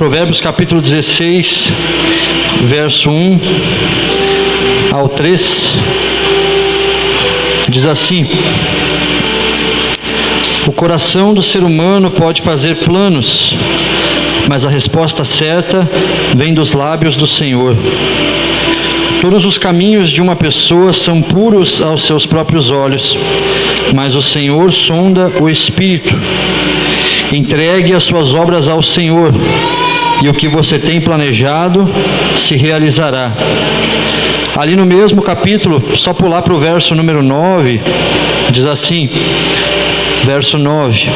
Provérbios capítulo 16, verso 1 ao 3, diz assim: o coração do ser humano pode fazer planos, mas a resposta certa vem dos lábios do Senhor. Todos os caminhos de uma pessoa são puros aos seus próprios olhos, mas o Senhor sonda o espírito. Entregue as suas obras ao Senhor, e o que você tem planejado se realizará. Ali no mesmo capítulo, só pular para o verso número 9, diz assim, verso 9: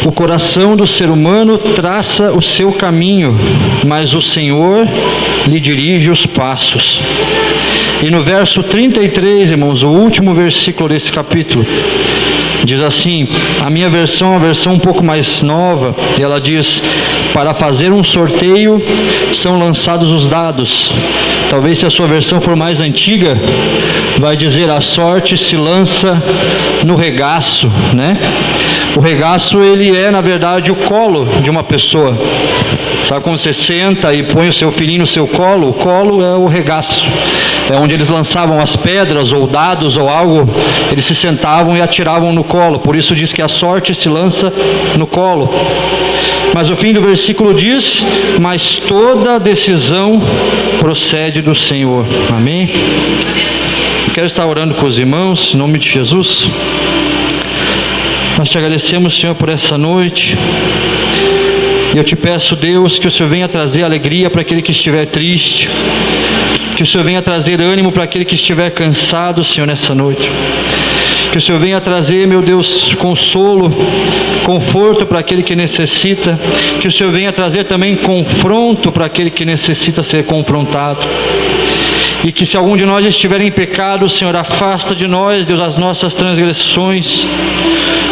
o coração do ser humano traça o seu caminho, mas o Senhor lhe dirige os passos. E no verso 33, irmãos, o último versículo desse capítulo, diz assim, a minha versão é uma versão um pouco mais nova, e ela diz: para fazer um sorteio são lançados os dados. Talvez, se a sua versão for mais antiga, vai dizer: a sorte se lança no regaço, né? O regaço, ele é, na verdade, o colo de uma pessoa. Sabe quando você senta e põe o seu filhinho no seu colo? O colo é o regaço. É onde eles lançavam as pedras ou dados ou algo, eles se sentavam e atiravam no colo. Por isso diz que a sorte se lança no colo. Mas o fim do versículo diz: mas toda decisão procede do Senhor. Amém? Quero estar orando com os irmãos, em nome de Jesus. Nós te agradecemos, Senhor, por essa noite. E eu te peço, Deus, que o Senhor venha trazer alegria para aquele que estiver triste. Que o Senhor venha trazer ânimo para aquele que estiver cansado, Senhor, nessa noite. Que o Senhor venha trazer, meu Deus, consolo, conforto para aquele que necessita. Que o Senhor venha trazer também confronto para aquele que necessita ser confrontado. E que se algum de nós estiver em pecado, Senhor, afasta de nós, Deus, as nossas transgressões.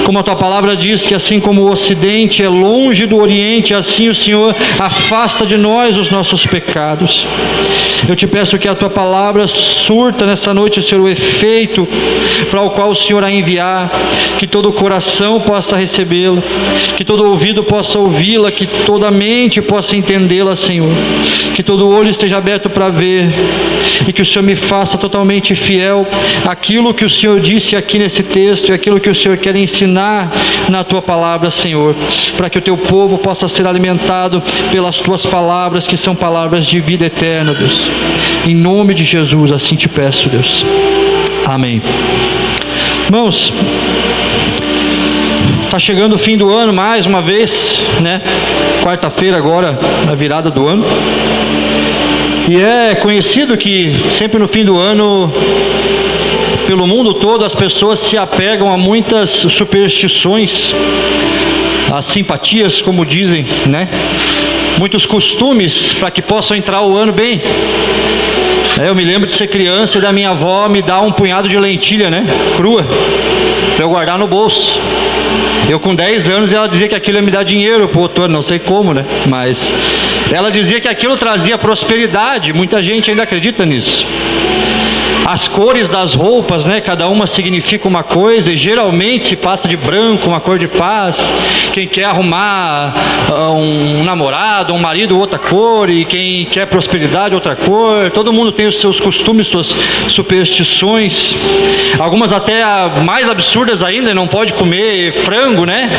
Como a Tua palavra diz que assim como o Ocidente é longe do Oriente, assim o Senhor afasta de nós os nossos pecados. Eu te peço que a Tua palavra surta nessa noite, Senhor, o efeito para o qual o Senhor a enviar, que todo coração possa recebê-la, que todo ouvido possa ouvi-la, que toda mente possa entendê-la, Senhor, que todo olho esteja aberto para ver, e que o Senhor me faça totalmente fiel àquilo que o Senhor disse aqui nesse texto, e aquilo que o Senhor quer ensinar na Tua palavra, Senhor, para que o Teu povo possa ser alimentado pelas Tuas palavras, que são palavras de vida eterna, Deus. Em nome de Jesus, assim te peço, Deus. Amém. Irmãos, está chegando o fim do ano mais uma vez, né? Quarta-feira agora, a virada do ano. E é conhecido que sempre no fim do ano, pelo mundo todo, as pessoas se apegam a muitas superstições, a simpatias, como dizem, né? Muitos costumes para que possam entrar o ano bem. Eu me lembro de ser criança e da minha avó me dar um punhado de lentilha, né? Crua, para eu guardar no bolso. Eu com 10 anos, ela dizia que aquilo ia me dar dinheiro pro outro ano, não sei como, né? Mas ela dizia que aquilo trazia prosperidade. Muita gente ainda acredita nisso. As cores das roupas, né? Cada uma significa uma coisa, e geralmente se passa de branco, uma cor de paz. Quem quer arrumar um namorado, um marido, outra cor, e quem quer prosperidade, outra cor. Todo mundo tem os seus costumes, suas superstições. Algumas até mais absurdas ainda: não pode comer frango, né?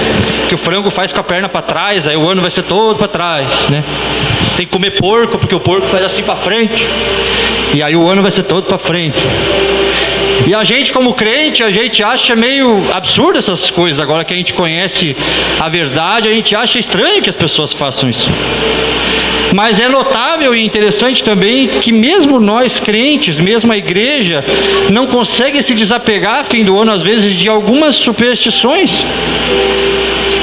Que o frango faz com a perna para trás, aí o ano vai ser todo para trás, né? Tem que comer porco, porque o porco faz assim para frente, e aí o ano vai ser todo para frente. E a gente, como crente, a gente acha meio absurdo essas coisas. Agora que a gente conhece a verdade, a gente acha estranho que as pessoas façam isso. Mas é notável e interessante também que mesmo nós crentes, mesmo a igreja, não consegue se desapegar, fim do ano, às vezes, de algumas superstições,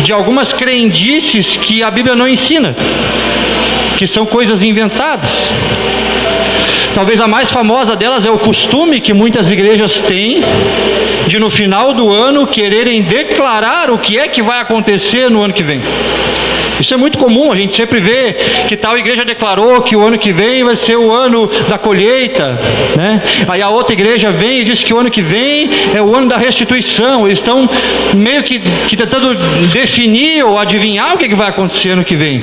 de algumas crendices que a Bíblia não ensina, que são coisas inventadas. Talvez a mais famosa delas é o costume que muitas igrejas têm de, no final do ano, quererem declarar o que é que vai acontecer no ano que vem. Isso é muito comum, a gente sempre vê que tal igreja declarou que o ano que vem vai ser o ano da colheita, né? Aí a outra igreja vem e diz que o ano que vem é o ano da restituição. Eles estão meio que tentando definir ou adivinhar o que vai acontecer ano que vem.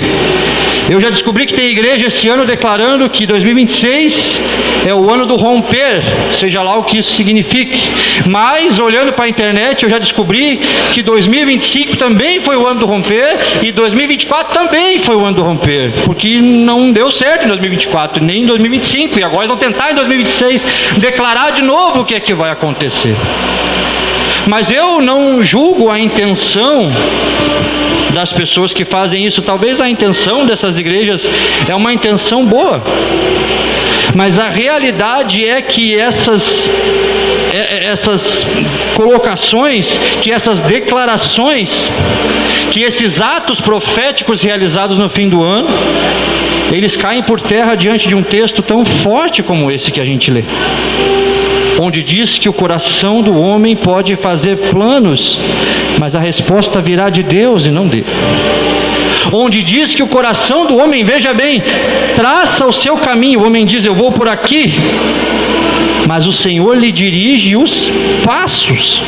Eu já descobri que tem igreja esse ano declarando que 2026 é o ano do romper, seja lá o que isso signifique. Mas, olhando para a internet, eu já descobri que 2025 também foi o ano do romper e 2024 também foi o ano do romper, porque não deu certo em 2024, nem em 2025, e agora vão tentar em 2026 declarar de novo o que é que vai acontecer. Mas eu não julgo a intenção das pessoas que fazem isso. Talvez a intenção dessas igrejas é uma intenção boa, mas a realidade é que essas colocações, que essas declarações, que esses atos proféticos realizados no fim do ano, eles caem por terra diante de um texto tão forte como esse que a gente lê, onde diz que o coração do homem pode fazer planos, mas a resposta virá de Deus e não dele. Onde diz que o coração do homem, veja bem, traça o seu caminho. O homem diz: eu vou por aqui, mas o Senhor lhe dirige os passos.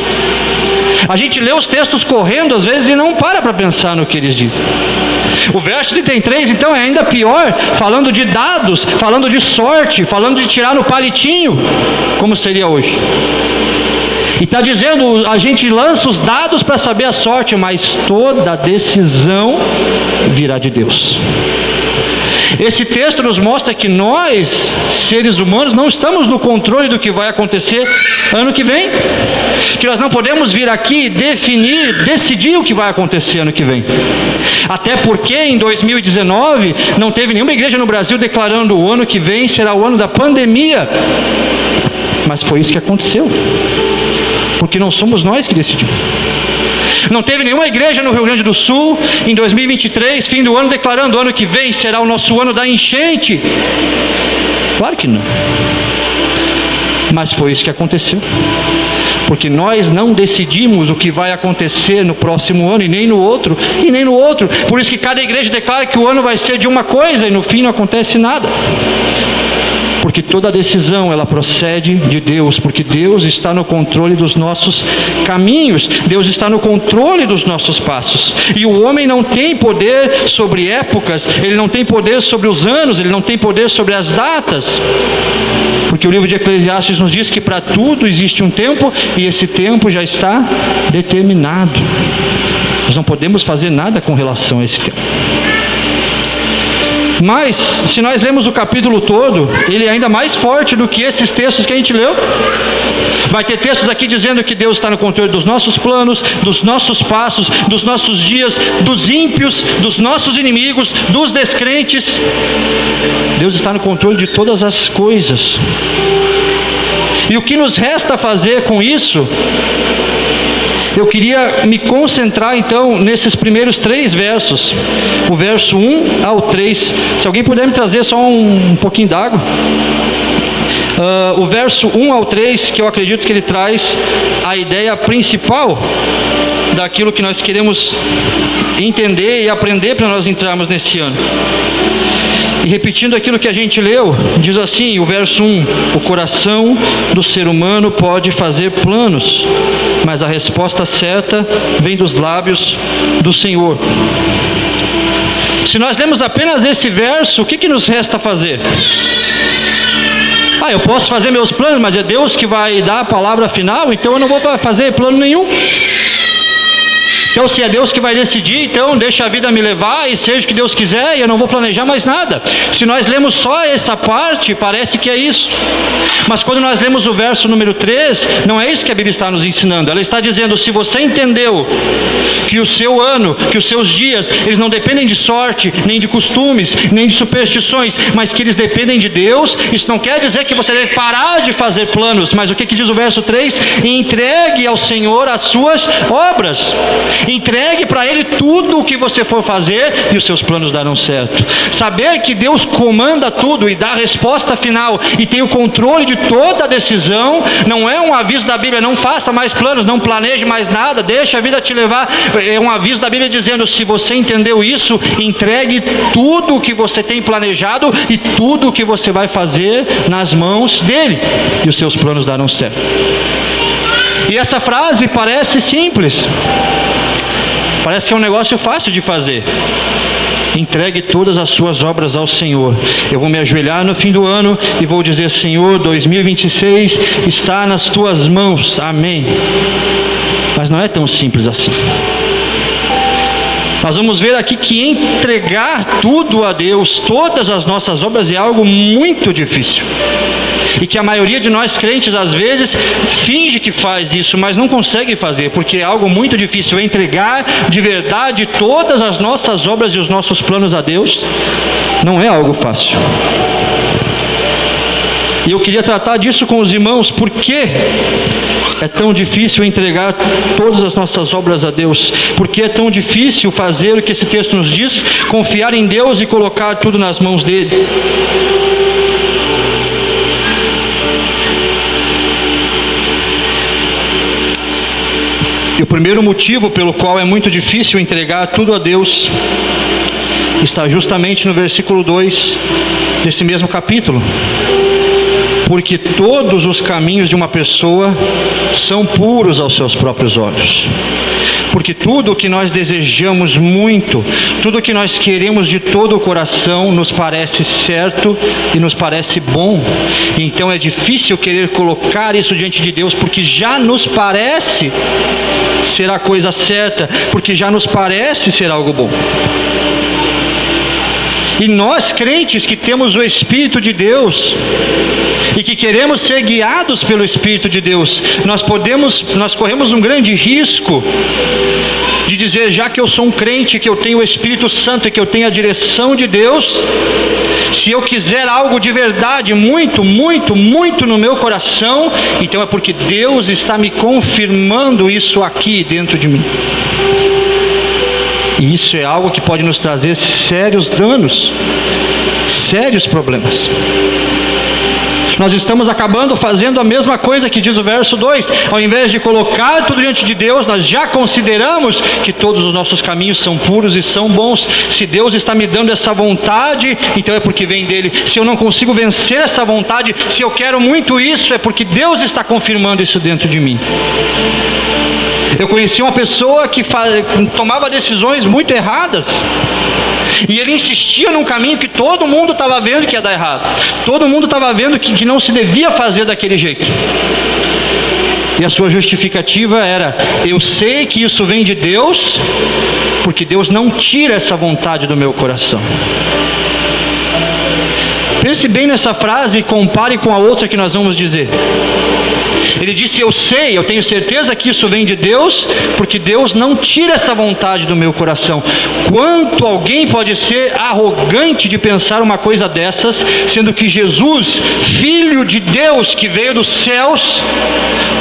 A gente lê os textos correndo às vezes e não para pensar no que eles dizem. O verso 33 então é ainda pior, falando de dados, falando de sorte, falando de tirar no palitinho, como seria hoje. E está dizendo, a gente lança os dados para saber a sorte, mas toda a decisão virá de Deus. Esse texto nos mostra que nós, seres humanos, não estamos no controle do que vai acontecer ano que vem, que nós não podemos vir aqui decidir o que vai acontecer ano que vem. Até porque em 2019 não teve nenhuma igreja no Brasil declarando o ano que vem será o ano da pandemia, mas foi isso que aconteceu, porque não somos nós que decidimos. Não teve nenhuma igreja no Rio Grande do Sul em 2023, fim do ano, declarando o ano que vem será o nosso ano da enchente. Claro que não. Mas foi isso que aconteceu. Porque nós não decidimos o que vai acontecer no próximo ano, e nem no outro, e nem no outro. Por isso que cada igreja declara que o ano vai ser de uma coisa, e no fim não acontece nada. Porque toda decisão ela procede de Deus, porque Deus está no controle dos nossos caminhos, Deus está no controle dos nossos passos. E o homem não tem poder sobre épocas, ele não tem poder sobre os anos, ele não tem poder sobre as datas. Porque o livro de Eclesiastes nos diz que para tudo existe um tempo, e esse tempo já está determinado. Nós não podemos fazer nada com relação a esse tempo. Mas, se nós lemos o capítulo todo, ele é ainda mais forte do que esses textos que a gente leu. Vai ter textos aqui dizendo que Deus está no controle dos nossos planos, dos nossos passos, dos nossos dias, dos ímpios, dos nossos inimigos, dos descrentes. Deus está no controle de todas as coisas. E o que nos resta fazer com isso? Eu queria me concentrar então nesses primeiros 3 versos, o verso 1 ao 3. Se alguém puder me trazer só um pouquinho d'água. O verso 1 ao 3, que eu acredito que ele traz a ideia principal daquilo que nós queremos entender e aprender para nós entrarmos nesse ano. E repetindo aquilo que a gente leu, diz assim, o verso 1: o coração do ser humano pode fazer planos, mas a resposta certa vem dos lábios do Senhor. Se nós lemos apenas esse verso, o que nos resta fazer? Eu posso fazer meus planos, mas é Deus que vai dar a palavra final, então eu não vou fazer plano nenhum. Então, se é Deus que vai decidir, então deixa a vida me levar e seja o que Deus quiser, e eu não vou planejar mais nada. Se nós lemos só essa parte, parece que é isso. Mas quando nós lemos o verso número 3, não é isso que a Bíblia está nos ensinando. Ela está dizendo: se você entendeu que o seu ano, que os seus dias, eles não dependem de sorte, nem de costumes, nem de superstições, mas que eles dependem de Deus, isso não quer dizer que você deve parar de fazer planos. Mas o que diz o verso 3? Entregue ao Senhor as suas obras. Entregue para Ele tudo o que você for fazer e os seus planos darão certo. Saber que Deus comanda tudo e dá a resposta final e tem o controle de toda a decisão, não é um aviso da Bíblia: não faça mais planos, não planeje mais nada, deixa a vida te levar. É um aviso da Bíblia dizendo: se você entendeu isso, entregue tudo o que você tem planejado e tudo o que você vai fazer nas mãos dEle e os seus planos darão certo. E essa frase parece simples, parece que é um negócio fácil de fazer. entregue todas as suas obras ao Senhor. Eu vou me ajoelhar no fim do ano e vou dizer: Senhor, 2026 está nas tuas mãos. Amém. Mas não é tão simples assim. Nós vamos ver aqui que entregar tudo a Deus, todas as nossas obras, é algo muito difícil. E que a maioria de nós crentes, às vezes, finge que faz isso, mas não consegue fazer, porque é algo muito difícil. Entregar de verdade todas as nossas obras e os nossos planos a Deus não é algo fácil. E eu queria tratar disso com os irmãos. Por que é tão difícil entregar todas as nossas obras a Deus? Por que é tão difícil fazer o que esse texto nos diz? Confiar em Deus e colocar tudo nas mãos dele. E o primeiro motivo pelo qual é muito difícil entregar tudo a Deus está justamente no versículo 2 desse mesmo capítulo. Porque todos os caminhos de uma pessoa são puros aos seus próprios olhos. Porque tudo o que nós desejamos muito, tudo o que nós queremos de todo o coração, nos parece certo e nos parece bom. Então é difícil querer colocar isso diante de Deus, porque já nos parece ser a coisa certa, porque já nos parece ser algo bom. E nós, crentes que temos o Espírito de Deus e que queremos ser guiados pelo Espírito de Deus, nós corremos um grande risco de dizer: já que eu sou um crente, que eu tenho o Espírito Santo e que eu tenho a direção de Deus, se eu quiser algo de verdade, muito, muito, muito no meu coração, então é porque Deus está me confirmando isso aqui dentro de mim. E isso é algo que pode nos trazer sérios danos, sérios problemas. Nós estamos acabando fazendo a mesma coisa que diz o verso 2. Ao invés de colocar tudo diante de Deus, nós já consideramos que todos os nossos caminhos são puros e são bons. Se Deus está me dando essa vontade, então é porque vem dele. Se eu não consigo vencer essa vontade, se eu quero muito isso, é porque Deus está confirmando isso dentro de mim. Eu conheci uma pessoa que tomava decisões muito erradas, e ele insistia num caminho que todo mundo estava vendo que ia dar errado. Todo mundo estava vendo que não se devia fazer daquele jeito. E a sua justificativa era: eu sei que isso vem de Deus, porque Deus não tira essa vontade do meu coração. Pense bem nessa frase e compare com a outra que nós vamos dizer. Ele disse: eu sei, eu tenho certeza que isso vem de Deus, porque Deus não tira essa vontade do meu coração. Quanto alguém pode ser arrogante de pensar uma coisa dessas, sendo que Jesus, Filho de Deus que veio dos céus,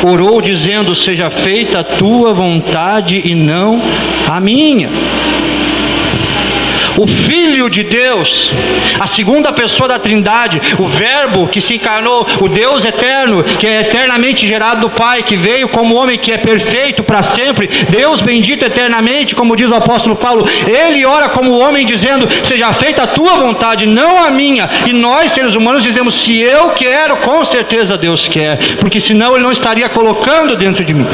orou dizendo: seja feita a tua vontade e não a minha. O Filho de Deus, a segunda pessoa da Trindade, o Verbo que se encarnou, o Deus eterno, que é eternamente gerado do Pai, que veio como homem, que é perfeito para sempre, Deus bendito eternamente, como diz o apóstolo Paulo, ele ora como homem dizendo: seja feita a tua vontade, não a minha. E nós, seres humanos, dizemos: se eu quero, com certeza Deus quer, porque senão ele não estaria colocando dentro de mim.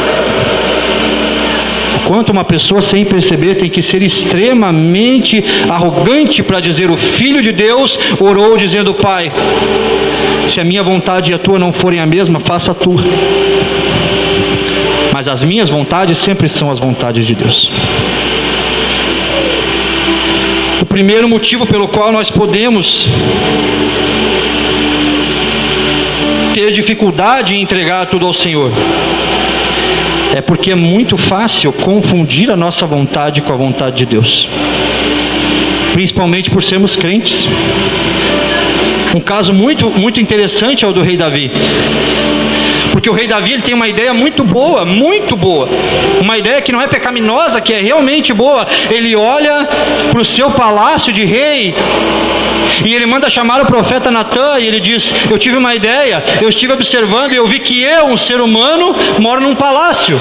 Quanto uma pessoa, sem perceber, tem que ser extremamente arrogante para dizer: o Filho de Deus orou dizendo: Pai, se a minha vontade e a tua não forem a mesma, faça a tua. Mas as minhas vontades sempre são as vontades de Deus. O primeiro motivo pelo qual nós podemos ter dificuldade em entregar tudo ao Senhor é porque é muito fácil confundir a nossa vontade com a vontade de Deus, principalmente por sermos crentes. Um caso muito interessante é o do rei Davi, porque o rei Davi ele tem uma ideia muito boa, uma ideia que não é pecaminosa, que é realmente boa. Ele olha para o seu palácio de rei e ele manda chamar o profeta Natã, e ele diz: eu tive uma ideia, eu estive observando e eu vi que eu, um ser humano, moro num palácio,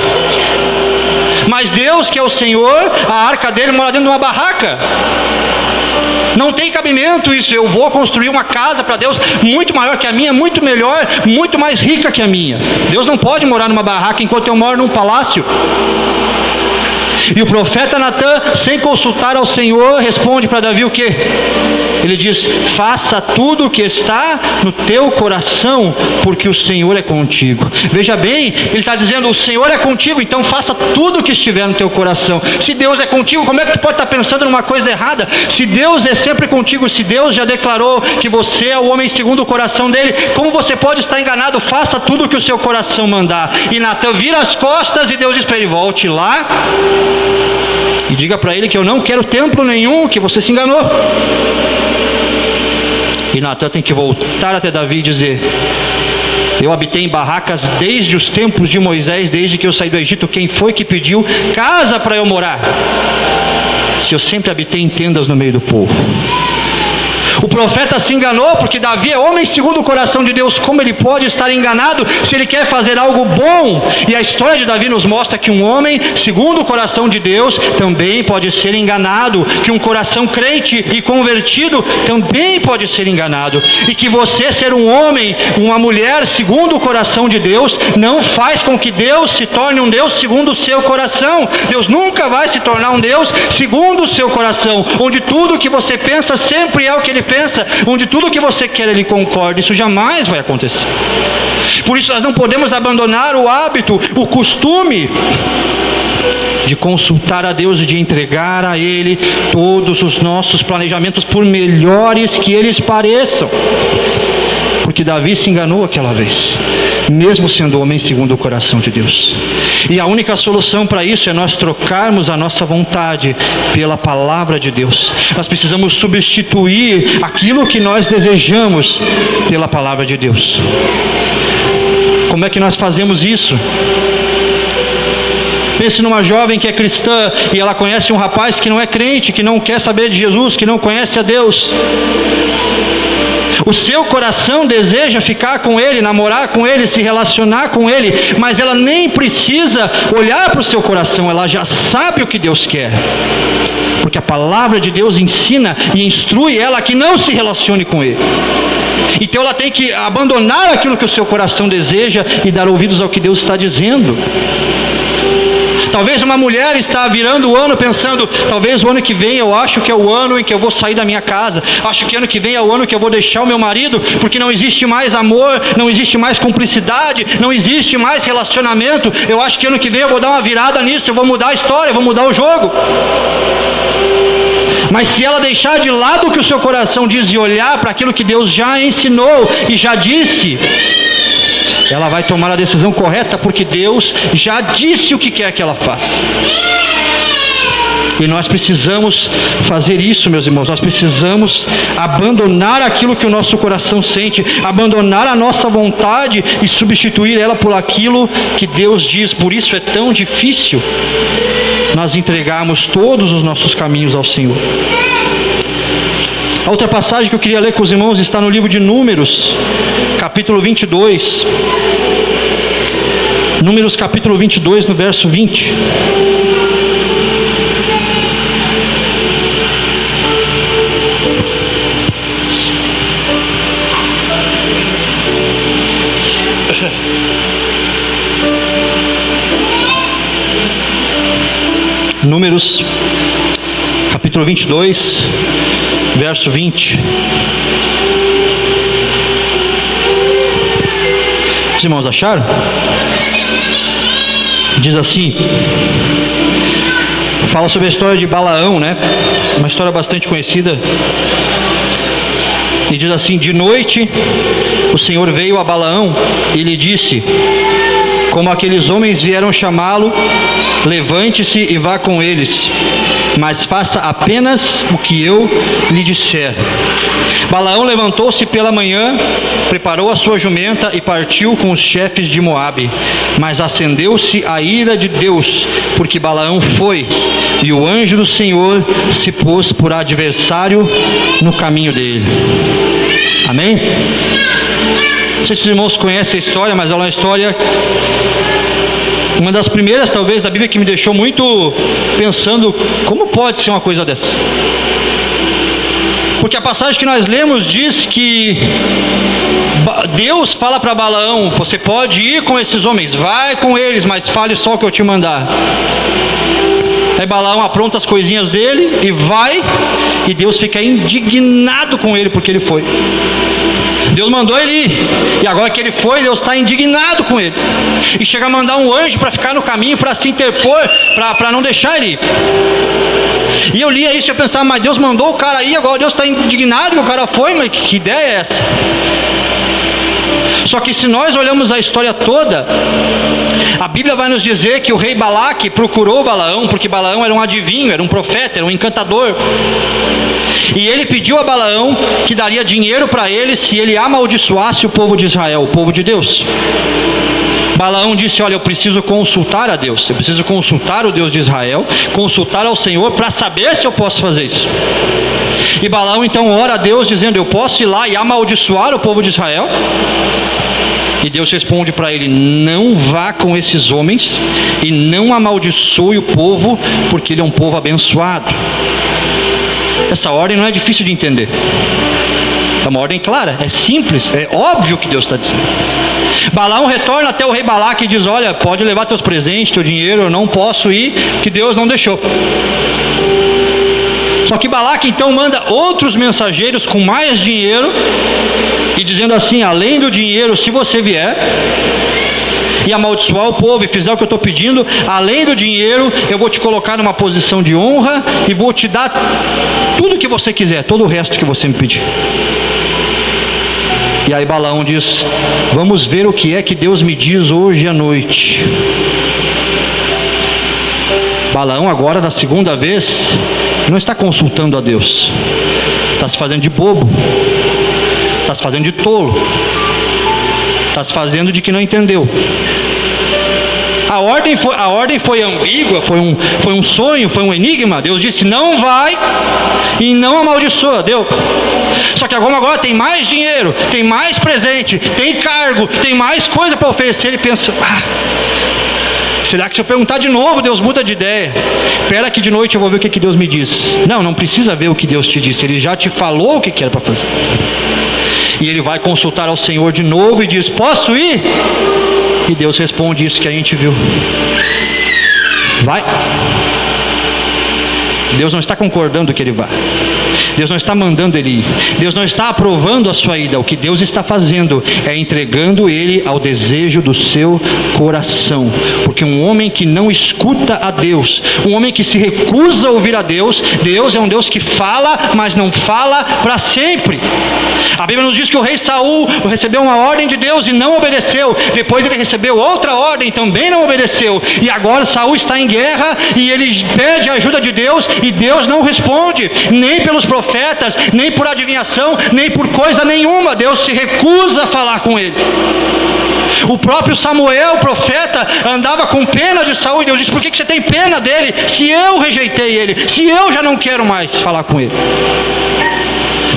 mas Deus, que é o Senhor, a arca dele mora dentro de uma barraca. Não tem cabimento isso. Eu vou construir uma casa para Deus muito maior que a minha, muito melhor, muito mais rica que a minha. Deus não pode morar numa barraca enquanto eu moro num palácio. E o profeta Natã, sem consultar ao Senhor, responde para Davi o quê? Ele diz: faça tudo o que está no teu coração, porque o Senhor é contigo. Veja bem, ele está dizendo: o Senhor é contigo, então faça tudo o que estiver no teu coração. Se Deus é contigo, como é que tu pode estar pensando numa coisa errada? Se Deus é sempre contigo, se Deus já declarou que você é o homem segundo o coração dele, como você pode estar enganado? Faça tudo o que o seu coração mandar. E Natã vira as costas e Deus diz para ele: volte lá e diga para ele que eu não quero templo nenhum, que você se enganou. E Natã tem que voltar até Davi e dizer: eu habitei em barracas desde os tempos de Moisés, desde que eu saí do Egito. Quem foi que pediu casa para eu morar? Se eu sempre habitei em tendas no meio do povo. O profeta se enganou porque Davi é homem segundo o coração de Deus. Como ele pode estar enganado se ele quer fazer algo bom? E a história de Davi nos mostra que um homem segundo o coração de Deus também pode ser enganado, que um coração crente e convertido também pode ser enganado, e que você ser um homem, uma mulher segundo o coração de Deus não faz com que Deus se torne um Deus segundo o seu coração. Deus nunca vai se tornar um Deus segundo o seu coração, onde tudo que você pensa sempre é o que ele pensa, onde tudo que você quer ele concorda. Isso jamais vai acontecer. Por isso nós não podemos abandonar o hábito, o costume de consultar a Deus e de entregar a Ele todos os nossos planejamentos, por melhores que eles pareçam. Porque Davi se enganou aquela vez, mesmo sendo homem segundo o coração de Deus. E a única solução para isso é nós trocarmos a nossa vontade pela palavra de Deus. Nós precisamos substituir aquilo que nós desejamos pela palavra de Deus. Como é que nós fazemos isso? Pense numa jovem que é cristã e ela conhece um rapaz que não é crente, que não quer saber de Jesus, que não conhece a Deus. O seu coração deseja ficar com ele, namorar com ele, se relacionar com ele, mas ela nem precisa olhar para o seu coração, ela já sabe o que Deus quer. Porque a palavra de Deus ensina e instrui ela a que não se relacione com ele. Então ela tem que abandonar aquilo que o seu coração deseja e dar ouvidos ao que Deus está dizendo. Talvez uma mulher está virando o ano pensando: talvez o ano que vem eu acho que é o ano em que eu vou sair da minha casa, acho que ano que vem é o ano que eu vou deixar o meu marido, porque não existe mais amor, não existe mais cumplicidade, não existe mais relacionamento. Eu acho que ano que vem eu vou dar uma virada nisso, eu vou mudar a história, eu vou mudar o jogo. Mas se ela deixar de lado o que o seu coração diz e olhar para aquilo que Deus já ensinou e já disse, ela vai tomar a decisão correta, porque Deus já disse o que quer que ela faça. E nós precisamos fazer isso, meus irmãos. Nós precisamos abandonar aquilo que o nosso coração sente, abandonar a nossa vontade e substituir ela por aquilo que Deus diz. Por isso é tão difícil nós entregarmos todos os nossos caminhos ao Senhor. A outra passagem que eu queria ler com os irmãos está no livro de Números, capítulo 22. Números capítulo 22, no verso 20. Números capítulo 22, verso 20. Os irmãos acharam? Diz assim, fala sobre a história de Balaão, né? Uma história bastante conhecida. E diz assim: de noite o Senhor veio a Balaão e lhe disse, como aqueles homens vieram chamá-lo, levante-se e vá com eles, mas faça apenas o que eu lhe disser. Balaão levantou-se pela manhã, preparou a sua jumenta e partiu com os chefes de Moabe. Mas acendeu-se a ira de Deus, porque Balaão foi, e o anjo do Senhor se pôs por adversário no caminho dele. Amém? Não sei se os irmãos conhecem a história, mas ela é uma história, uma das primeiras talvez da Bíblia, que me deixou muito pensando: como pode ser uma coisa dessa? Porque a passagem que nós lemos diz que Deus fala para Balaão: você pode ir com esses homens, vai com eles, mas fale só o que eu te mandar. Aí Balaão apronta as coisinhas dele e vai, e Deus fica indignado com ele porque ele foi. Deus mandou ele ir, e agora que ele foi, Deus está indignado com ele, e chega a mandar um anjo para ficar no caminho, para se interpor, para não deixar ele ir. E eu lia isso e eu pensava, mas Deus mandou o cara ir, agora Deus está indignado que o cara foi, mas que ideia é essa? Só que se nós olhamos a história toda, a Bíblia vai nos dizer que o rei Balaque procurou Balaão, porque Balaão era um adivinho, era um profeta, era um encantador. E ele pediu a Balaão que daria dinheiro para ele se ele amaldiçoasse o povo de Israel, o povo de Deus. Balaão disse, olha, eu preciso consultar a Deus, eu preciso consultar o Deus de Israel, consultar ao Senhor para saber se eu posso fazer isso. E Balaão então ora a Deus dizendo, eu posso ir lá e amaldiçoar o povo de Israel? E Deus responde para ele, não vá com esses homens e não amaldiçoe o povo, porque ele é um povo abençoado. Essa ordem não é difícil de entender, é uma ordem clara, é simples, é óbvio o que Deus está dizendo. Balaão retorna até o rei Balaque e diz, olha, pode levar teus presentes, teu dinheiro, eu não posso ir, que Deus não deixou. Só que Balaque então manda outros mensageiros com mais dinheiro, e dizendo assim, além do dinheiro, se você vier e amaldiçoar o povo e fizer o que eu estou pedindo, além do dinheiro, eu vou te colocar numa posição de honra e vou te dar tudo que você quiser, todo o resto que você me pedir. E aí Balaão diz, vamos ver o que é que Deus me diz hoje à noite. Balaão agora, da segunda vez, não está consultando a Deus, está se fazendo de bobo, está se fazendo de tolo, está se fazendo de que não entendeu. A ordem foi ambígua, foi um sonho, foi um enigma. Deus disse, não vai e não amaldiçoa, deu. Só que agora tem mais dinheiro, tem mais presente, tem cargo, tem mais coisa para oferecer. Ele pensa, será que se eu perguntar de novo, Deus muda de ideia? Espera que de noite eu vou ver o que Deus me diz. Não precisa ver o que Deus te disse, Ele já te falou o que era para fazer. E ele vai consultar ao Senhor de novo e diz, posso ir? E Deus responde isso que a gente viu. Vai. Deus não está concordando que ele vá. Deus não está mandando ele ir. Deus não está aprovando a sua ida. O que Deus está fazendo é entregando ele ao desejo do seu coração. Porque um homem que não escuta a Deus, um homem que se recusa a ouvir a Deus, Deus é um Deus que fala, mas não fala para sempre. A Bíblia nos diz que o rei Saul recebeu uma ordem de Deus e não obedeceu. Depois ele recebeu outra ordem e também não obedeceu. E agora Saul está em guerra e ele pede a ajuda de Deus e Deus não responde, nem pelos profetas, nem por adivinhação, nem por coisa nenhuma. Deus se recusa a falar com ele. O próprio Samuel, o profeta, andava com pena de Saul e Deus disse, por que você tem pena dele? Se eu rejeitei ele, se eu já não quero mais falar com ele.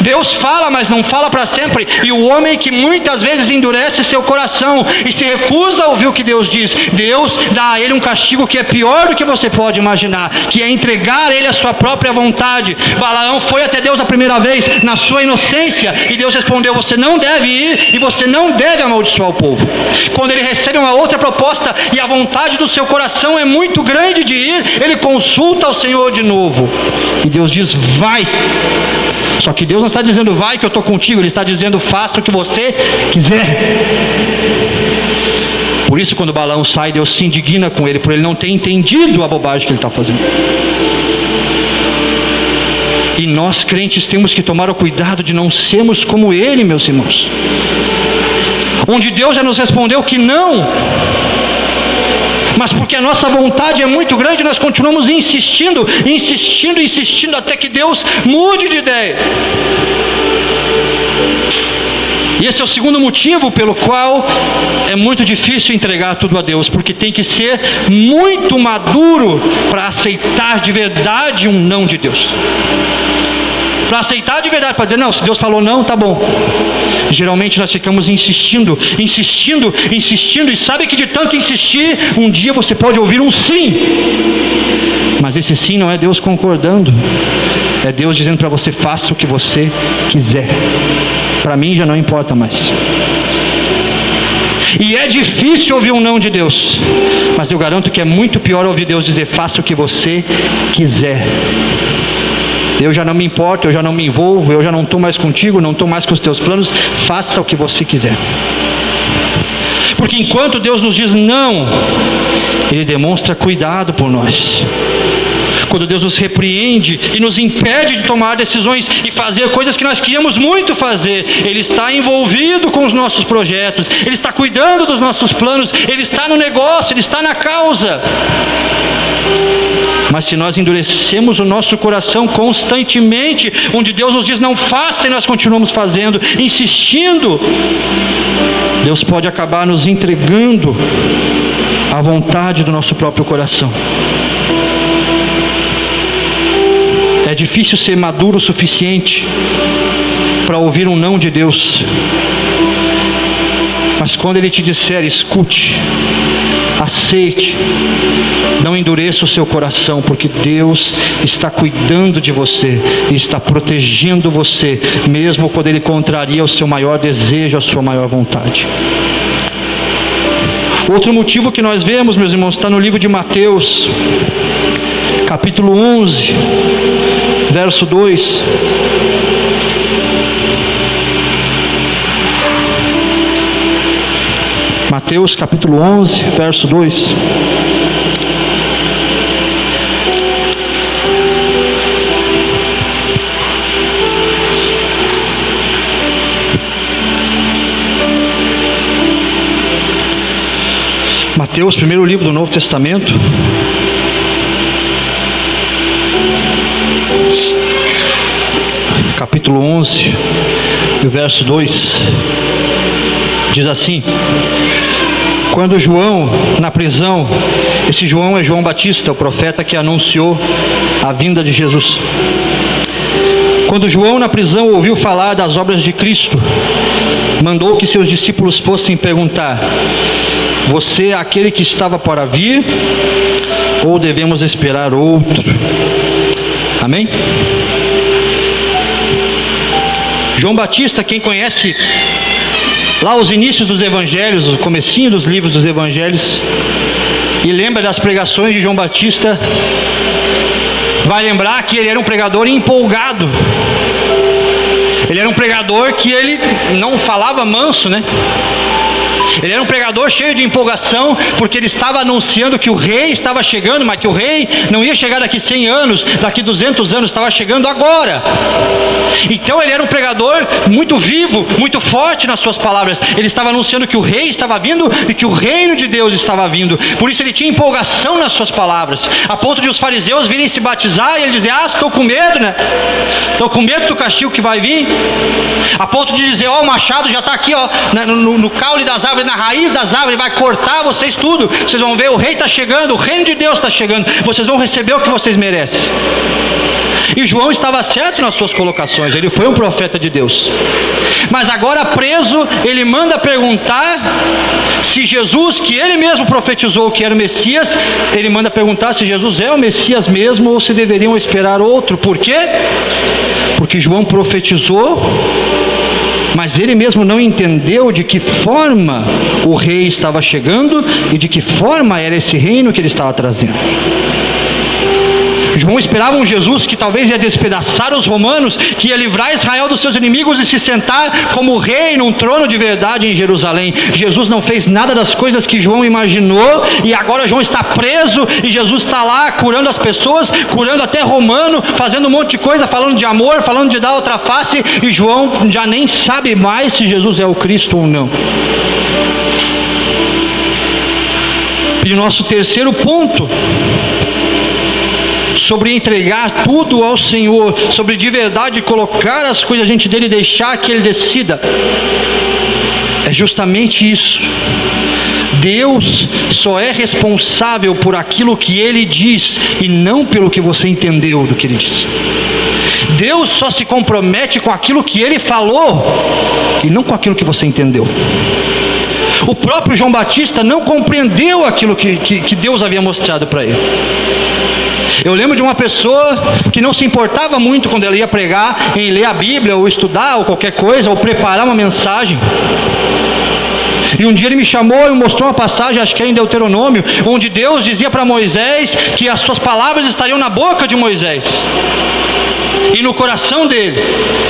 Deus fala, mas não fala para sempre. E o homem que muitas vezes endurece seu coração e se recusa a ouvir o que Deus diz, Deus dá a ele um castigo que é pior do que você pode imaginar, que é entregar a ele a sua própria vontade. Balaão foi até Deus a primeira vez na sua inocência e Deus respondeu, você não deve ir e você não deve amaldiçoar o povo. Quando ele recebe uma outra proposta e a vontade do seu coração é muito grande de ir, ele consulta ao Senhor de novo e Deus diz, vai. Só que Deus não está dizendo vai que eu estou contigo, Ele está dizendo faça o que você quiser. Por isso quando Balaão sai, Deus se indigna com ele, por ele não ter entendido a bobagem que ele está fazendo. E nós crentes temos que tomar o cuidado de não sermos como ele, meus irmãos. Onde Deus já nos respondeu que não, mas porque a nossa vontade é muito grande, nós continuamos insistindo até que Deus mude de ideia. E esse é o segundo motivo pelo qual é muito difícil entregar tudo a Deus, porque tem que ser muito maduro para aceitar de verdade um não de Deus. Para aceitar de verdade, para dizer, não, se Deus falou não, tá bom. Geralmente nós ficamos insistindo, e sabe que de tanto insistir, um dia você pode ouvir um sim. Mas esse sim não é Deus concordando, é Deus dizendo para você, faça o que você quiser. Para mim já não importa mais. E é difícil ouvir um não de Deus, mas eu garanto que é muito pior ouvir Deus dizer: faça o que você quiser. Eu já não me importo, eu já não me envolvo, eu já não estou mais contigo, não estou mais com os teus planos, faça o que você quiser. Porque enquanto Deus nos diz não, Ele demonstra cuidado por nós. Quando Deus nos repreende e nos impede de tomar decisões e fazer coisas que nós queríamos muito fazer, Ele está envolvido com os nossos projetos, Ele está cuidando dos nossos planos, Ele está no negócio, Ele está na causa. Mas se nós endurecemos o nosso coração constantemente, onde Deus nos diz não faça e nós continuamos fazendo, insistindo, Deus pode acabar nos entregando à vontade do nosso próprio coração. É difícil ser maduro o suficiente para ouvir um não de Deus. Mas quando Ele te disser, escute, aceite, não endureça o seu coração, porque Deus está cuidando de você e está protegendo você, mesmo quando Ele contraria o seu maior desejo, a sua maior vontade. Outro motivo que nós vemos, meus irmãos, está no livro de Mateus, capítulo 11, verso 2. Mateus capítulo 11, verso 2. Mateus, primeiro livro do Novo Testamento, capítulo 11, verso 2, diz assim: quando João, na prisão, esse João é João Batista, o profeta que anunciou a vinda de Jesus. Quando João, na prisão, ouviu falar das obras de Cristo, mandou que seus discípulos fossem perguntar: você é aquele que estava para vir, ou devemos esperar outro? Amém? João Batista, quem conhece lá os inícios dos evangelhos, o comecinho dos livros dos evangelhos, e lembra das pregações de João Batista, vai lembrar que ele era um pregador empolgado. Ele era um pregador que ele não falava manso, né? Ele era um pregador cheio de empolgação, porque ele estava anunciando que o rei estava chegando, mas que o rei não ia chegar daqui 100 anos, daqui 200 anos, estava chegando agora. Então ele era um pregador muito vivo, muito forte nas suas palavras. Ele estava anunciando que o rei estava vindo e que o reino de Deus estava vindo. Por isso ele tinha empolgação nas suas palavras, a ponto de os fariseus virem se batizar e ele dizer: estou com medo, né? Estou com medo do castigo que vai vir. A ponto de dizer: o machado já está aqui, no caule das árvores, na raiz das árvores, vai cortar vocês tudo. Vocês vão ver, o rei está chegando, o reino de Deus está chegando, vocês vão receber o que vocês merecem. E João estava certo nas suas colocações, ele foi um profeta de Deus. Mas agora preso, ele manda perguntar se Jesus, que ele mesmo profetizou que era o Messias, ele manda perguntar se Jesus é o Messias mesmo ou se deveriam esperar outro. Por quê? Porque João profetizou, mas ele mesmo não entendeu de que forma o rei estava chegando e de que forma era esse reino que ele estava trazendo. João esperava um Jesus que talvez ia despedaçar os romanos, que ia livrar Israel dos seus inimigos e se sentar como rei num trono de verdade em Jerusalém. Jesus não fez nada das coisas que João imaginou, e agora João está preso e Jesus está lá curando as pessoas, curando até romano, fazendo um monte de coisa, falando de amor, falando de dar outra face, e João já nem sabe mais se Jesus é o Cristo ou não. E nosso terceiro ponto, sobre entregar tudo ao Senhor, sobre de verdade colocar as coisas diante dele e deixar que ele decida, é justamente isso. Deus só é responsável por aquilo que ele diz e não pelo que você entendeu do que ele disse. Deus só se compromete com aquilo que ele falou e não com aquilo que você entendeu. O próprio João Batista não compreendeu aquilo que Deus havia mostrado para ele. Eu lembro de uma pessoa que não se importava muito quando ela ia pregar em ler a Bíblia, ou estudar, ou qualquer coisa, ou preparar uma mensagem. E um dia ele me chamou e mostrou uma passagem, acho que é em Deuteronômio, onde Deus dizia para Moisés que as suas palavras estariam na boca de Moisés e no coração dele,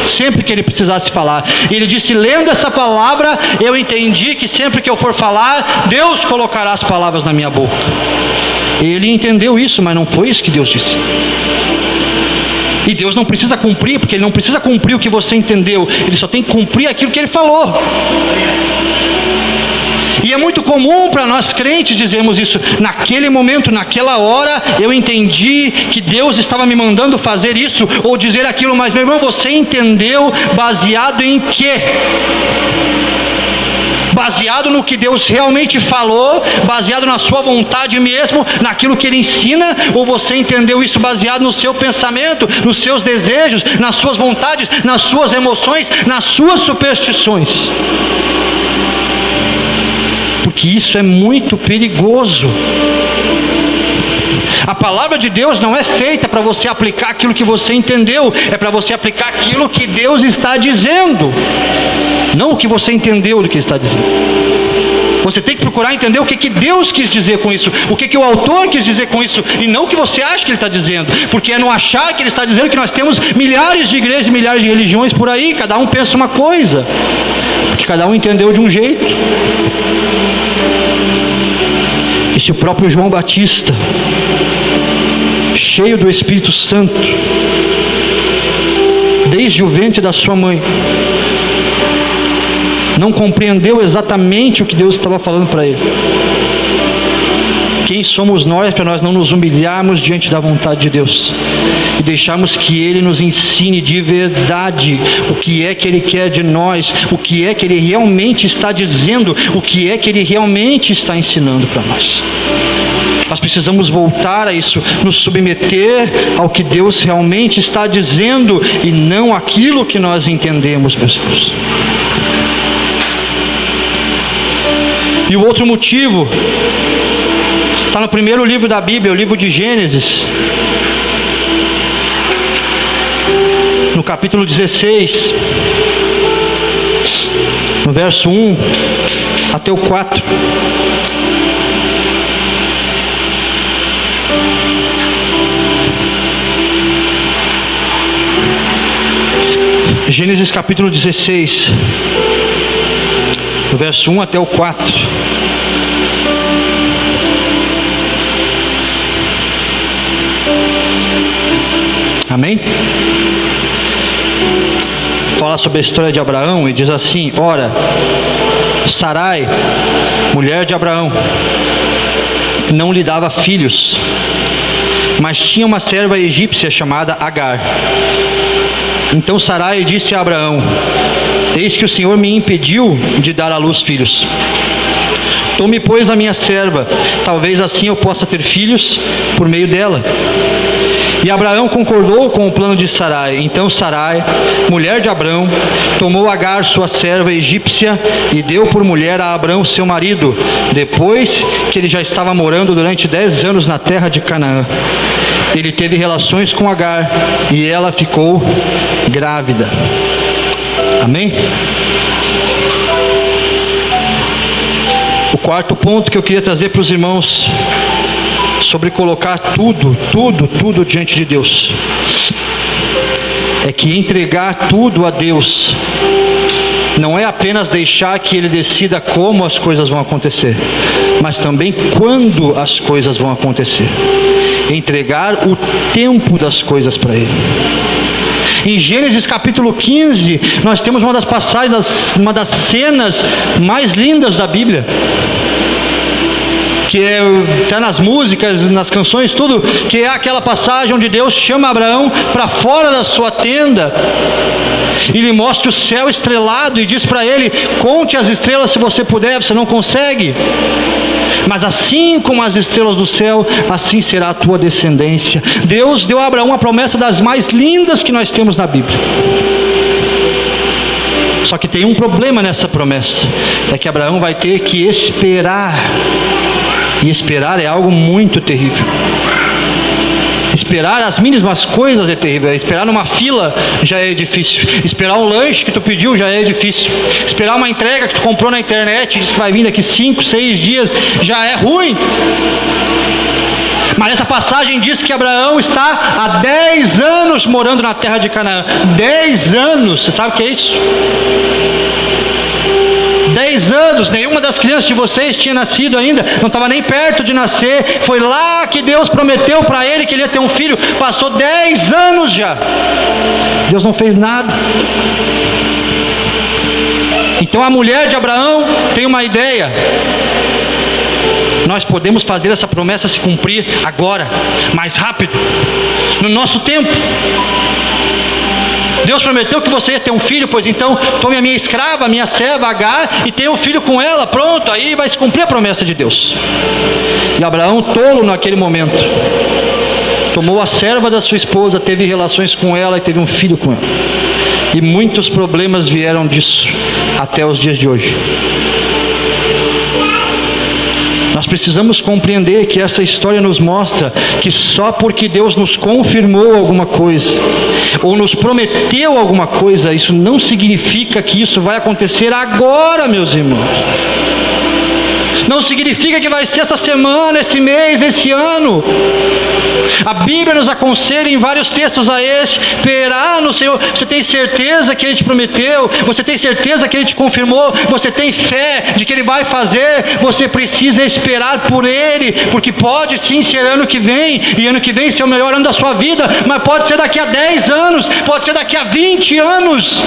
sempre que ele precisasse falar. E ele disse: lendo essa palavra, eu entendi que sempre que eu for falar, Deus colocará as palavras na minha boca. Ele entendeu isso, mas não foi isso que Deus disse. E Deus não precisa cumprir, porque Ele não precisa cumprir o que você entendeu, Ele só tem que cumprir aquilo que Ele falou. E é muito comum para nós crentes dizermos isso: naquele momento, naquela hora, eu entendi que Deus estava me mandando fazer isso, ou dizer aquilo. Mas meu irmão, você entendeu baseado em quê? Baseado no que Deus realmente falou, baseado na sua vontade mesmo, naquilo que Ele ensina, ou você entendeu isso baseado no seu pensamento, nos seus desejos, nas suas vontades, nas suas emoções, nas suas superstições? Porque isso é muito perigoso. A palavra de Deus não é feita para você aplicar aquilo que você entendeu, é para você aplicar aquilo que Deus está dizendo, não o que você entendeu do que Ele está dizendo. Você tem que procurar entender o que Deus quis dizer com isso, o que o autor quis dizer com isso, e não o que você acha que Ele está dizendo, porque é no achar que Ele está dizendo que nós temos milhares de igrejas e milhares de religiões por aí, cada um pensa uma coisa, porque cada um entendeu de um jeito. E se o próprio João Batista, cheio do Espírito Santo, desde o ventre da sua mãe, não compreendeu exatamente o que Deus estava falando para ele, quem somos nós para nós não nos humilharmos diante da vontade de Deus e deixarmos que Ele nos ensine de verdade o que é que Ele quer de nós, o que é que Ele realmente está dizendo, o que é que Ele realmente está ensinando para nós? Nós precisamos voltar a isso, nos submeter ao que Deus realmente está dizendo e não aquilo que nós entendemos, meus irmãos. E o outro motivo está no primeiro livro da Bíblia, o livro de Gênesis, no capítulo 16, no verso 1 até o 4. Gênesis capítulo 16, do verso 1 até o 4. Amém? Fala sobre a história de Abraão e diz assim: ora, Sarai, mulher de Abraão, não lhe dava filhos, mas tinha uma serva egípcia chamada Agar. Então Sarai disse a Abraão: eis que o Senhor me impediu de dar à luz filhos. Tome, pois, a minha serva, talvez assim eu possa ter filhos por meio dela. E Abraão concordou com o plano de Sarai. Então Sarai, mulher de Abraão, tomou Agar, sua serva egípcia, e deu por mulher a Abraão, seu marido, depois que ele já estava morando durante 10 anos na terra de Canaã. Ele teve relações com Agar, e ela ficou grávida. Amém? O quarto ponto que eu queria trazer para os irmãos sobre colocar tudo diante de Deus é que entregar tudo a Deus não é apenas deixar que Ele decida como as coisas vão acontecer, mas também quando as coisas vão acontecer. Entregar o tempo das coisas para Ele. Em Gênesis capítulo 15, nós temos uma das passagens, uma das cenas mais lindas da Bíblia, que está nas músicas, nas canções, tudo, que é aquela passagem onde Deus chama Abraão para fora da sua tenda e lhe mostra o céu estrelado e diz para ele: conte as estrelas se você puder. Você não consegue, mas assim como as estrelas do céu, assim será a tua descendência. Deus deu a Abraão uma promessa das mais lindas que nós temos na Bíblia. Só que tem um problema nessa promessa, é que Abraão vai ter que esperar. E esperar é algo muito terrível. Esperar as mínimas coisas é terrível. Esperar numa fila já é difícil. Esperar um lanche que tu pediu já é difícil. Esperar uma entrega que tu comprou na internet e diz que vai vir daqui 5, 6 dias já é ruim. Mas essa passagem diz que Abraão está há 10 anos morando na terra de Canaã. 10 anos, você sabe o que é isso? 10 anos, nenhuma das crianças de vocês tinha nascido ainda, não estava nem perto de nascer. Foi lá que Deus prometeu para ele que ele ia ter um filho. Passou 10 anos já. Deus não fez nada. Então a mulher de Abraão tem uma ideia. Nós podemos fazer essa promessa se cumprir agora, mais rápido, no nosso tempo. Deus prometeu que você ia ter um filho, pois então tome a minha escrava, a minha serva Agar, e tenha um filho com ela. Pronto, aí vai se cumprir a promessa de Deus. E Abraão, tolo naquele momento, tomou a serva da sua esposa, teve relações com ela e teve um filho com ela. E muitos problemas vieram disso até os dias de hoje. Nós precisamos compreender que essa história nos mostra que só porque Deus nos confirmou alguma coisa, ou nos prometeu alguma coisa, isso não significa que isso vai acontecer agora, meus irmãos. Não significa que vai ser essa semana, esse mês, esse ano. A Bíblia nos aconselha em vários textos a esperar no Senhor. Você tem certeza que Ele te prometeu? Você tem certeza que Ele te confirmou? Você tem fé de que Ele vai fazer? Você precisa esperar por Ele, porque pode sim ser ano que vem, e ano que vem ser o melhor ano da sua vida, mas pode ser daqui a 10 anos, pode ser daqui a 20 anos,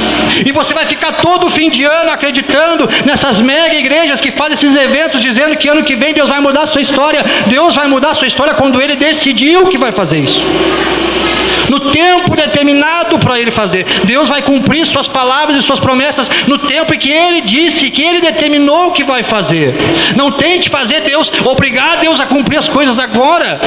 e você vai ficar todo fim de ano acreditando nessas mega igrejas que fazem esses eventos, dizendo que ano que vem Deus vai mudar a sua história. Deus vai mudar a sua história quando Ele decidiu que vai fazer isso, no tempo determinado para Ele fazer. Deus vai cumprir suas palavras e suas promessas no tempo em que Ele disse, que Ele determinou que vai fazer. Não tente fazer Deus, obrigar Deus a cumprir as coisas agora.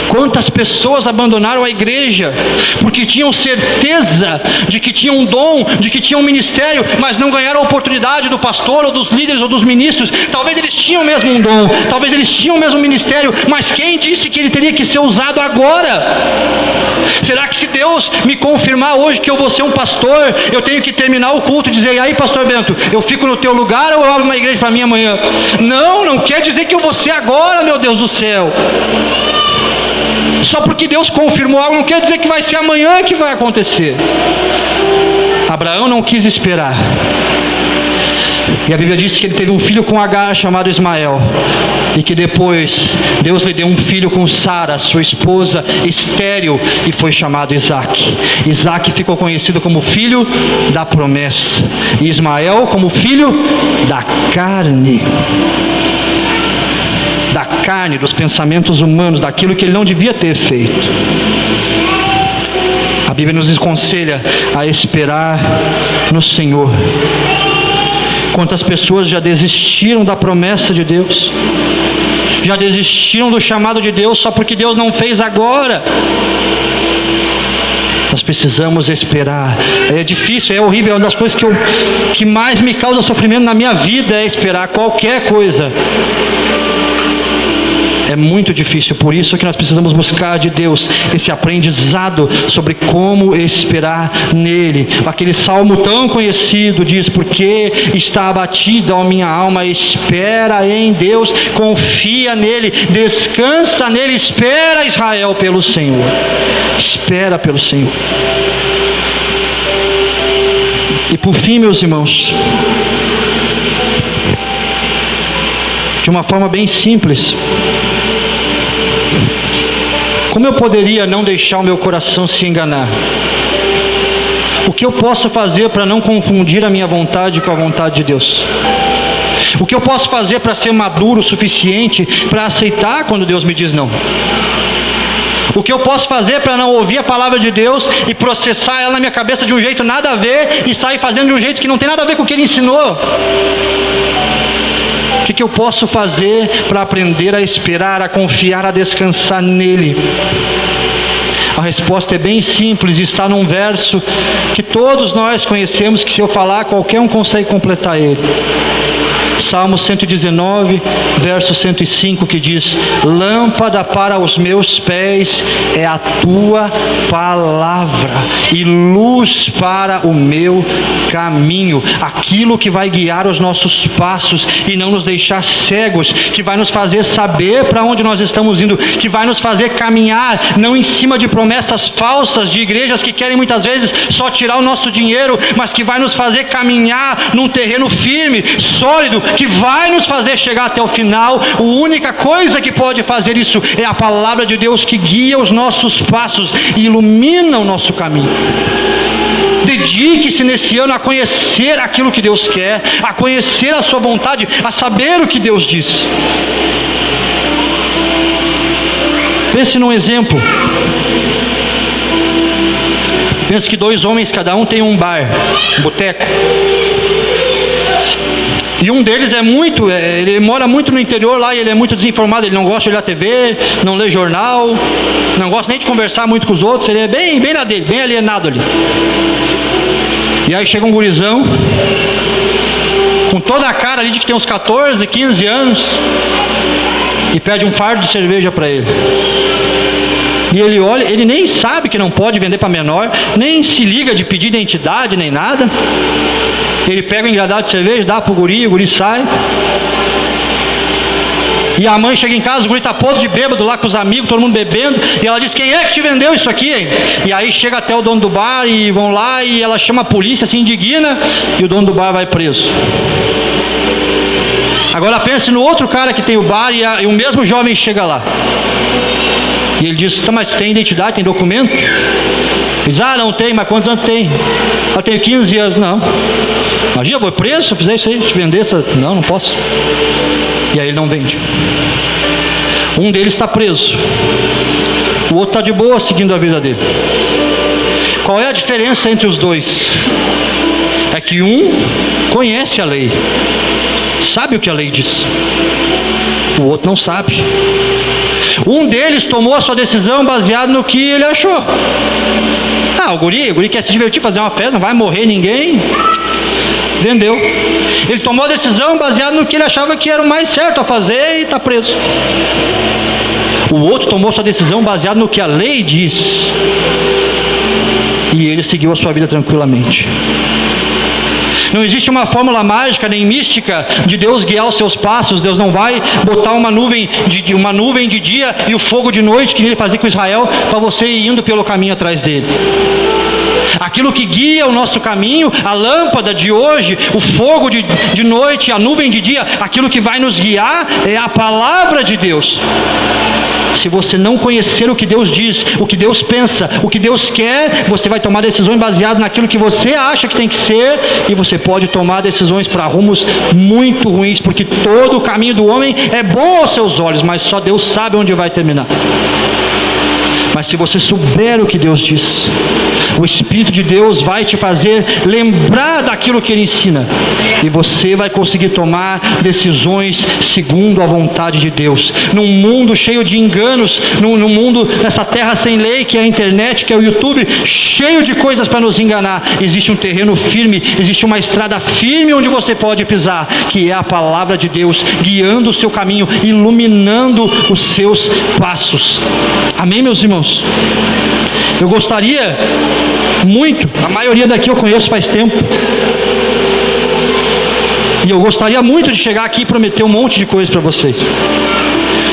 Quantas pessoas abandonaram a igreja porque tinham certeza de que tinham um dom, de que tinham um ministério, mas não ganharam a oportunidade do pastor, ou dos líderes, ou dos ministros. Talvez eles tinham mesmo um dom, talvez eles tinham mesmo um ministério, mas quem disse que ele teria que ser usado agora? Será que se Deus me confirmar hoje que eu vou ser um pastor, eu tenho que terminar o culto e dizer: e aí, pastor Bento, eu fico no teu lugar ou eu abro uma igreja para mim amanhã? Não quer dizer que eu vou ser agora, meu Deus do céu. Só porque Deus confirmou algo não quer dizer que vai ser amanhã que vai acontecer. Abraão não quis esperar, e a Bíblia diz que ele teve um filho com Agar chamado Ismael, e que depois Deus lhe deu um filho com Sara, sua esposa estéril, e foi chamado Isaque. Isaque ficou conhecido como filho da promessa, e Ismael como filho da carne. Da carne, dos pensamentos humanos, daquilo que ele não devia ter feito. A Bíblia nos aconselha a esperar no Senhor. Quantas pessoas já desistiram da promessa de Deus, já desistiram do chamado de Deus só porque Deus não fez agora. Nós precisamos esperar. É difícil, é horrível, é uma das coisas que mais me causa sofrimento na minha vida é esperar qualquer coisa. É muito difícil, por isso que nós precisamos buscar de Deus esse aprendizado sobre como esperar nele. Aquele salmo tão conhecido diz: porque está abatida a minha alma, espera em Deus, confia nele, descansa nele, espera, Israel, pelo Senhor. Espera pelo Senhor. E por fim, meus irmãos, de uma forma bem simples, como eu poderia não deixar o meu coração se enganar? O que eu posso fazer para não confundir a minha vontade com a vontade de Deus? O que eu posso fazer para ser maduro o suficiente para aceitar quando Deus me diz não? O que eu posso fazer para não ouvir a palavra de Deus e processar ela na minha cabeça de um jeito nada a ver e sair fazendo de um jeito que não tem nada a ver com o que Ele ensinou? O que eu posso fazer para aprender a esperar, a confiar, a descansar nele? A resposta é bem simples, está num verso que todos nós conhecemos, que se eu falar, qualquer um consegue completar ele. Salmo 119, verso 105, que diz: lâmpada para os meus pés é a tua palavra e luz para o meu caminho. Aquilo que vai guiar os nossos passos e não nos deixar cegos, que vai nos fazer saber para onde nós estamos indo, que vai nos fazer caminhar não em cima de promessas falsas de igrejas que querem muitas vezes só tirar o nosso dinheiro, mas que vai nos fazer caminhar num terreno firme, sólido, que vai nos fazer chegar até o final. A única coisa que pode fazer isso é a palavra de Deus, que guia os nossos passos e ilumina o nosso caminho. Dedique-se nesse ano a conhecer aquilo que Deus quer, a conhecer a sua vontade, a saber o que Deus diz. Pense num exemplo. Pense que 2 homens, cada um tem um bar, um boteco. E um deles ele mora muito no interior lá, e ele é muito desinformado, ele não gosta de olhar TV, não lê jornal, não gosta nem de conversar muito com os outros, ele é bem na dele, bem alienado ali. E aí chega um gurizão, com toda a cara ali de que tem uns 14, 15 anos, e pede um fardo de cerveja para ele. E ele olha, ele nem sabe que não pode vender para menor, nem se liga de pedir identidade, nem nada. Ele pega o engradado de cerveja, dá pro guri, o guri sai. E a mãe chega em casa, o guri tá podre de bêbado lá com os amigos, todo mundo bebendo. E ela diz: quem é que te vendeu isso aqui, hein? E aí chega até o dono do bar e vão lá, e ela chama a polícia, se indigna, e o dono do bar vai preso. Agora pense no outro cara que tem o bar, e o mesmo jovem chega lá. E ele diz: tá, mas tu tem identidade, tem documento? Ele diz: ah, não tem, mas quantos anos tem? Eu tenho 15 anos. Não. Imagina, eu vou preso se eu fizer isso aí, te vender essa... Não posso. E aí ele não vende. Um deles está preso, o outro está de boa seguindo a vida dele. Qual é a diferença entre os dois? É que um conhece a lei, sabe o que a lei diz, o outro não sabe. Um deles tomou a sua decisão baseado no que ele achou. O guri quer se divertir, fazer uma festa, não vai morrer ninguém. Vendeu. Ele tomou a decisão baseado no que ele achava que era o mais certo a fazer e está preso. O outro tomou sua decisão baseado no que a lei diz, e ele seguiu a sua vida tranquilamente. Não existe uma fórmula mágica nem mística de Deus guiar os seus passos. Deus não vai botar uma nuvem de dia e o fogo de noite, que ele fazia com Israel, para você ir indo pelo caminho atrás dele. Aquilo que guia o nosso caminho, a lâmpada de hoje, o fogo de noite, a nuvem de dia, aquilo que vai nos guiar é a palavra de Deus. Se você não conhecer o que Deus diz, o que Deus pensa, o que Deus quer, você vai tomar decisões baseadas naquilo que você acha que tem que ser, e você pode tomar decisões para rumos muito ruins, porque todo o caminho do homem é bom aos seus olhos, mas só Deus sabe onde vai terminar. Mas se você souber o que Deus diz, o Espírito de Deus vai te fazer lembrar daquilo que Ele ensina, e você vai conseguir tomar decisões segundo a vontade de Deus. Num mundo cheio de enganos, num mundo, nessa terra sem lei, que é a internet, que é o YouTube, cheio de coisas para nos enganar, existe um terreno firme, existe uma estrada firme onde você pode pisar, que é a palavra de Deus, guiando o seu caminho, iluminando os seus passos. Amém, meus irmãos? Eu gostaria muito, a maioria daqui eu conheço faz tempo, e eu gostaria muito de chegar aqui e prometer um monte de coisa para vocês,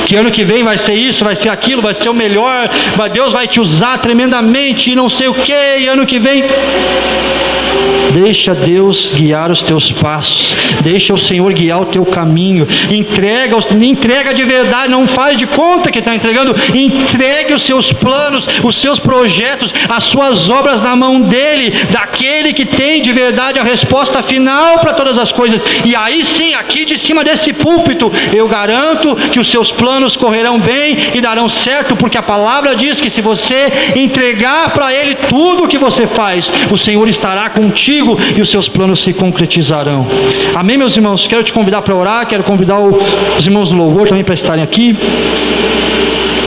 que ano que vem vai ser isso, vai ser aquilo, vai ser o melhor, Deus vai te usar tremendamente e não sei o que, e ano que vem... Deixa Deus guiar os teus passos, deixa o Senhor guiar o teu caminho, entrega de verdade, não faz de conta que está entregando, entregue os seus planos, os seus projetos, as suas obras na mão dEle, daquele que tem de verdade a resposta final para todas as coisas. E aí sim, aqui de cima desse púlpito, eu garanto que os seus planos correrão bem e darão certo, porque a palavra diz que se você entregar para Ele tudo o que você faz, o Senhor estará contigo e os seus planos se concretizarão. Amém, meus irmãos? Quero te convidar para orar, quero convidar os irmãos do louvor também para estarem aqui.